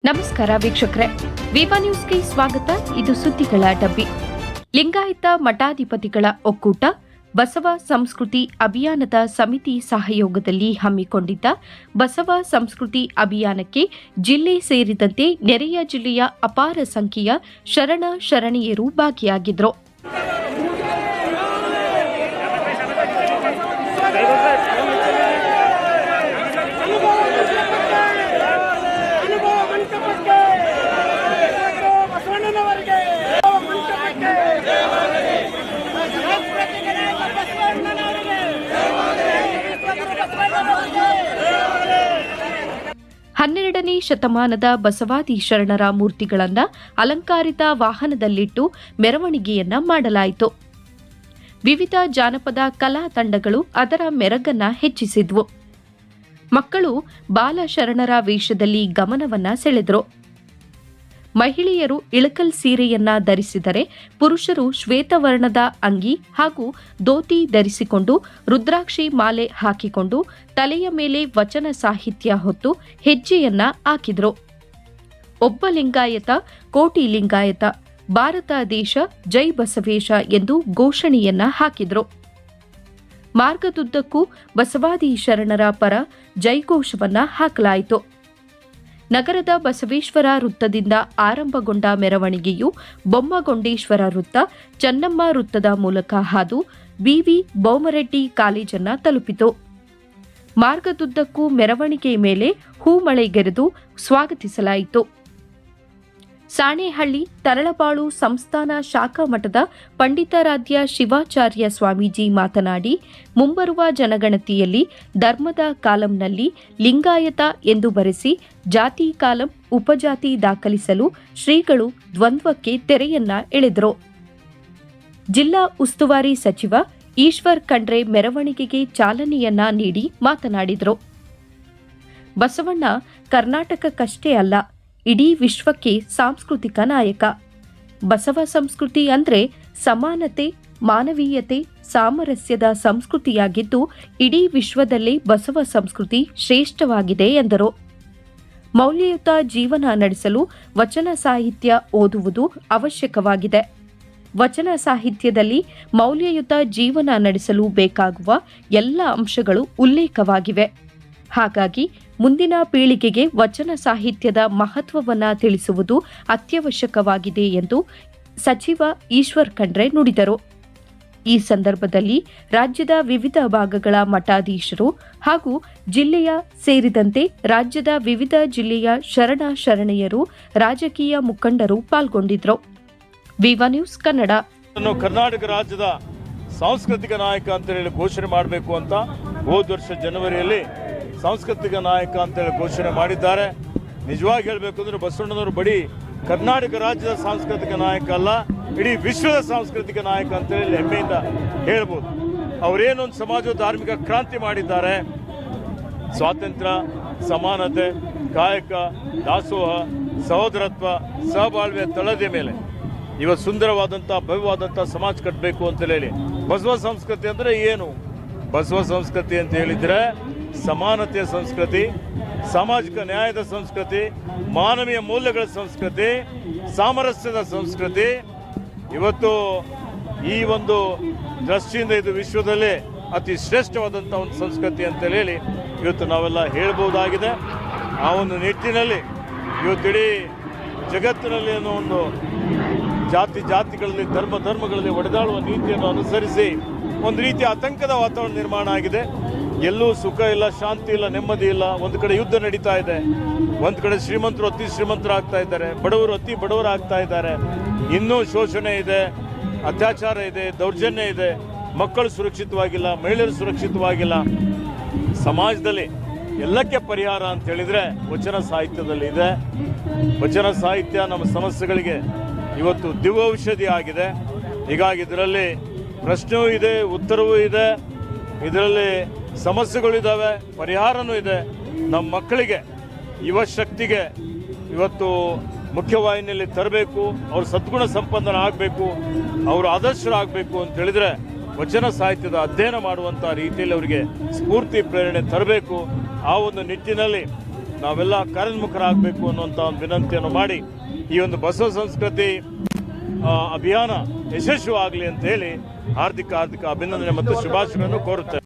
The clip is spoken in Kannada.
ನಮಸ್ಕಾರ ವೀಕ್ಷಕರೇ, ವಿವಾ ನ್ಯೂಸ್ಗೆ ಸ್ವಾಗತ. ಇದು ಸುದ್ದಿಗಳ ಡಬ್ಬಿ. ಲಿಂಗಾಯತ ಮಠಾಧಿಪತಿಗಳ ಒಕ್ಕೂಟ ಬಸವ ಸಂಸ್ಕೃತಿ ಅಭಿಯಾನದ ಸಮಿತಿ ಸಹಯೋಗದಲ್ಲಿ ಹಮ್ಮಿಕೊಂಡಿದ್ದ ಬಸವ ಸಂಸ್ಕೃತಿ ಅಭಿಯಾನಕ್ಕೆ ಜಿಲ್ಲೆ ಸೇರಿದಂತೆ ನೆರೆಯ ಜಿಲ್ಲೆಯ ಅಪಾರ ಸಂಖ್ಯೆಯ ಶರಣ ಶರಣೆಯರು ಭಾಗಿಯಾಗಿದ್ದರು. ಹನ್ನೆರಡನೇ ಶತಮಾನದ ಬಸವಾದಿ ಶರಣರ ಮೂರ್ತಿಗಳನ್ನು ಅಲಂಕಾರಿತ ವಾಹನದಲ್ಲಿಟ್ಟು ಮೆರವಣಿಗೆಯನ್ನ ಮಾಡಲಾಯಿತು. ವಿವಿಧ ಜಾನಪದ ಕಲಾ ತಂಡಗಳು ಅದರ ಮೆರಗನ್ನ ಹೆಚ್ಚಿಸಿದ್ವು. ಮಕ್ಕಳು ಬಾಲ ಶರಣರ ವೇಷದಲ್ಲಿ ಗಮನವನ್ನ ಸೆಳೆದರು. ಮಹಿಳೆಯರು ಇಳಕಲ್ ಸೀರೆಯನ್ನ ಧರಿಸಿದರೆ, ಪುರುಷರು ಶ್ವೇತವರ್ಣದ ಅಂಗಿ ಹಾಗೂ ಧೋತಿ ಧರಿಸಿಕೊಂಡು ರುದ್ರಾಕ್ಷಿ ಮಾಲೆ ಹಾಕಿಕೊಂಡು ತಲೆಯ ಮೇಲೆ ವಚನ ಸಾಹಿತ್ಯ ಹೊತ್ತು ಹೆಜ್ಜೆಯನ್ನ ಹಾಕಿದ್ರು. ಒಬ್ಬ ಲಿಂಗಾಯತ ಕೋಟಿ ಲಿಂಗಾಯತ, ಭಾರತ ದೇಶ ಜೈ ಬಸವೇಶ ಎಂದು ಘೋಷಣೆಯನ್ನ ಹಾಕಿದ್ರು. ಮಾರ್ಗದುದ್ದಕ್ಕೂ ಬಸವಾದಿ ಶರಣರ ಪರ ಜೈಘೋಷವನ್ನ ಹಾಕಲಾಯಿತು. ನಗರದ ಬಸವೇಶ್ವರ ವೃತ್ತದಿಂದ ಆರಂಭಗೊಂಡ ಮೆರವಣಿಗೆಯು ಬೊಮ್ಮಗೊಂಡೇಶ್ವರ ವೃತ್ತ, ಚನ್ನಮ್ಮ ವೃತ್ತದ ಮೂಲಕ ಹಾದು ಬಿವಿ ಬೊಮ್ಮರೆಡ್ಡಿ ಕಾಲೇಜನ್ನ ತಲುಪಿತು. ಮಾರ್ಗದುದ್ದಕ್ಕೂ ಮೆರವಣಿಗೆ ಮೇಲೆ ಹೂಮಳೆಗೆರೆದು ಸ್ವಾಗತಿಸಲಾಯಿತು. ಸಾಣೇಹಳ್ಳಿ ತರಳಬಾಳು ಸಂಸ್ಥಾನ ಶಾಖಾ ಮಠದ ಪಂಡಿತಾರಾಧ್ಯ ಶಿವಾಚಾರ್ಯ ಸ್ವಾಮೀಜಿ ಮಾತನಾಡಿ, ಮುಂಬರುವ ಜನಗಣತಿಯಲ್ಲಿ ಧರ್ಮದ ಕಾಲಂನಲ್ಲಿ ಲಿಂಗಾಯತ ಎಂದು ಬರೆಸಿ ಜಾತಿ ಕಾಲಂ ಉಪಜಾತಿ ದಾಖಲಿಸಲು ಶ್ರೀಗಳು ದ್ವಂದ್ವಕ್ಕೆ ತೆರೆಯನ್ನ ಎಳೆದರು. ಜಿಲ್ಲಾ ಉಸ್ತುವಾರಿ ಸಚಿವ ಈಶ್ವರ್ ಖಂಡ್ರೆ ಮೆರವಣಿಗೆಗೆ ಚಾಲನೆಯನ್ನ ನೀಡಿ ಮಾತನಾಡಿದರು. ಬಸವಣ್ಣ ಕರ್ನಾಟಕಕ್ಕಷ್ಟೇ ಅಲ್ಲ, ಇಡೀ ವಿಶ್ವಕ್ಕೆ ಸಾಂಸ್ಕೃತಿಕ ನಾಯಕ. ಬಸವ ಸಂಸ್ಕೃತಿ ಅಂದ್ರೆ ಸಮಾನತೆ, ಮಾನವೀಯತೆ, ಸಾಮರಸ್ಯದ ಸಂಸ್ಕೃತಿಯಾಗಿದ್ದು ಇಡೀ ವಿಶ್ವದಲ್ಲೇ ಬಸವ ಸಂಸ್ಕೃತಿ ಶ್ರೇಷ್ಠವಾಗಿದೆ ಎಂದರು. ಮೌಲ್ಯಯುತ ಜೀವನ ನಡೆಸಲು ವಚನ ಸಾಹಿತ್ಯ ಓದುವುದು ಅವಶ್ಯಕವಾಗಿದೆ. ವಚನ ಸಾಹಿತ್ಯದಲ್ಲಿ ಮೌಲ್ಯಯುತ ಜೀವನ ನಡೆಸಲು ಬೇಕಾಗುವ ಎಲ್ಲ ಅಂಶಗಳು ಉಲ್ಲೇಖವಾಗಿವೆ. ಹಾಗಾಗಿ ಮುಂದಿನ ಪೀಳಿಗೆಗೆ ವಚನ ಸಾಹಿತ್ಯದ ಮಹತ್ವವನ್ನು ತಿಳಿಸುವುದು ಅತ್ಯವಶ್ಯಕವಾಗಿದೆ ಎಂದು ಸಚಿವ ಈಶ್ವರ್ ಖಂಡ್ರೆ ನುಡಿದರು. ಈ ಸಂದರ್ಭದಲ್ಲಿ ರಾಜ್ಯದ ವಿವಿಧ ಭಾಗಗಳ ಮಠಾಧೀಶರು ಹಾಗೂ ಜಿಲ್ಲೆಯ ಸೇರಿದಂತೆ ರಾಜ್ಯದ ವಿವಿಧ ಜಿಲ್ಲೆಯ ಶರಣ ಶರಣೆಯರು, ರಾಜಕೀಯ ಮುಖಂಡರು ಪಾಲ್ಗೊಂಡಿದ್ದರು. ವಿವಾ ನ್ಯೂಸ್ ಕನ್ನಡ. ಕರ್ನಾಟಕ ರಾಜ್ಯದ ಸಾಂಸ್ಕೃತಿಕ ನಾಯಕ ಅಂತ ಹೇಳಿ ಘೋಷಣೆ ಮಾಡಬೇಕು ಅಂತ ಹೋದ ವರ್ಷ ಜನವರಿಯಲ್ಲಿ ಸಾಂಸ್ಕೃತಿಕ ನಾಯಕ ಅಂತೇಳಿ ಘೋಷಣೆ ಮಾಡಿದ್ದಾರೆ. ನಿಜವಾಗಿ ಹೇಳಬೇಕು ಅಂದರೆ ಬಸವಣ್ಣನವರು ಬರೀ ಕರ್ನಾಟಕ ರಾಜ್ಯದ ಸಾಂಸ್ಕೃತಿಕ ನಾಯಕ ಅಲ್ಲ, ಇಡೀ ವಿಶ್ವದ ಸಾಂಸ್ಕೃತಿಕ ನಾಯಕ ಅಂತೇಳಿ ಹೆಮ್ಮೆಯಿಂದ ಹೇಳ್ಬೋದು. ಅವರೇನೊಂದು ಸಮಾಜ ಧಾರ್ಮಿಕ ಕ್ರಾಂತಿ ಮಾಡಿದ್ದಾರೆ. ಸ್ವಾತಂತ್ರ್ಯ, ಸಮಾನತೆ, ಕಾಯಕ, ದಾಸೋಹ, ಸಹೋದರತ್ವ, ಸಹಬಾಳ್ವೆ ತಳದ ಮೇಲೆ ಇವತ್ತು ಸುಂದರವಾದಂಥ ಭವ್ಯವಾದಂಥ ಸಮಾಜ ಕಟ್ಟಬೇಕು ಅಂತ ಹೇಳಿ ಬಸವ ಸಂಸ್ಕೃತಿ ಅಂದರೆ ಏನು? ಬಸವ ಸಂಸ್ಕೃತಿ ಅಂತ ಹೇಳಿದರೆ ಸಮಾನತೆಯ ಸಂಸ್ಕೃತಿ, ಸಾಮಾಜಿಕ ನ್ಯಾಯದ ಸಂಸ್ಕೃತಿ, ಮಾನವೀಯ ಮೌಲ್ಯಗಳ ಸಂಸ್ಕೃತಿ, ಸಾಮರಸ್ಯದ ಸಂಸ್ಕೃತಿ. ಇವತ್ತು ಈ ಒಂದು ದೃಷ್ಟಿಯಿಂದ ಇದು ವಿಶ್ವದಲ್ಲೇ ಅತಿ ಶ್ರೇಷ್ಠವಾದಂಥ ಒಂದು ಸಂಸ್ಕೃತಿ ಅಂತ ಹೇಳಿ ಇವತ್ತು ನಾವೆಲ್ಲ ಹೇಳ್ಬೋದಾಗಿದೆ. ಆ ಒಂದು ನಿಟ್ಟಿನಲ್ಲಿ ಇವತ್ತಿಡೀ ಜಗತ್ತಿನಲ್ಲಿ ಅನ್ನೋ ಒಂದು ಜಾತಿಗಳಲ್ಲಿ ಧರ್ಮಗಳಲ್ಲಿ ಒಡೆದಾಡುವ ನೀತಿಯನ್ನು ಅನುಸರಿಸಿ ಒಂದು ರೀತಿಯ ಆತಂಕದ ವಾತಾವರಣ ನಿರ್ಮಾಣ ಆಗಿದೆ. ಎಲ್ಲೂ ಸುಖ ಇಲ್ಲ, ಶಾಂತಿ ಇಲ್ಲ, ನೆಮ್ಮದಿ ಇಲ್ಲ. ಒಂದು ಕಡೆ ಯುದ್ಧ ನಡೀತಾ ಇದೆ, ಒಂದು ಕಡೆ ಶ್ರೀಮಂತರು ಅತಿ ಶ್ರೀಮಂತರು ಆಗ್ತಾ ಇದ್ದಾರೆ, ಬಡವರು ಅತಿ ಬಡವರು ಆಗ್ತಾ ಇದ್ದಾರೆ. ಇನ್ನೂ ಶೋಷಣೆ ಇದೆ, ಅತ್ಯಾಚಾರ ಇದೆ, ದೌರ್ಜನ್ಯ ಇದೆ, ಮಕ್ಕಳು ಸುರಕ್ಷಿತವಾಗಿಲ್ಲ, ಮಹಿಳೆಯರು ಸುರಕ್ಷಿತವಾಗಿಲ್ಲ. ಸಮಾಜದಲ್ಲಿ ಎಲ್ಲಕ್ಕೆ ಪರಿಹಾರ ಅಂತ ಹೇಳಿದರೆ ವಚನ ಸಾಹಿತ್ಯದಲ್ಲಿ ಇದೆ. ವಚನ ಸಾಹಿತ್ಯ ನಮ್ಮ ಸಮಸ್ಯೆಗಳಿಗೆ ಇವತ್ತು ದಿವ್ಯೌಷಧಿ ಆಗಿದೆ. ಹೀಗಾಗಿ ಇದರಲ್ಲಿ ಪ್ರಶ್ನೆಯೂ ಇದೆ, ಉತ್ತರವೂ ಇದೆ, ಇದರಲ್ಲಿ ಸಮಸ್ಯೆಗಳಿದ್ದಾವೆ, ಪರಿಹಾರನೂ ಇದೆ. ನಮ್ಮ ಮಕ್ಕಳಿಗೆ, ಯುವ ಶಕ್ತಿಗೆ ಇವತ್ತು ಮುಖ್ಯವಾಹಿನಿಯಲ್ಲಿ ತರಬೇಕು, ಅವರು ಸದ್ಗುಣ ಸಂಪನ್ನ ಆಗಬೇಕು, ಅವರು ಆದರ್ಶರಾಗಬೇಕು ಅಂತ ಹೇಳಿದರೆ ವಚನ ಸಾಹಿತ್ಯದ ಅಧ್ಯಯನ ಮಾಡುವಂಥ ರೀತಿಯಲ್ಲಿ ಅವರಿಗೆ ಸ್ಫೂರ್ತಿ ಪ್ರೇರಣೆ ತರಬೇಕು. ಆ ಒಂದು ನಿಟ್ಟಿನಲ್ಲಿ ನಾವೆಲ್ಲ ಕಾರ್ಯೋನ್ಮುಖರಾಗಬೇಕು ಅನ್ನುವಂಥ ಒಂದು ವಿನಂತಿಯನ್ನು ಮಾಡಿ ಈ ಒಂದು ಬಸವ ಸಂಸ್ಕೃತಿ ಅಭಿಯಾನ ಯಶಸ್ವಿಯಾಗಲಿ ಅಂತ ಹೇಳಿ ಹಾರ್ದಿಕ ಅಭಿನಂದನೆ ಮತ್ತು ಶುಭಾಶಯಗಳನ್ನು ಕೋರುತ್ತೇವೆ.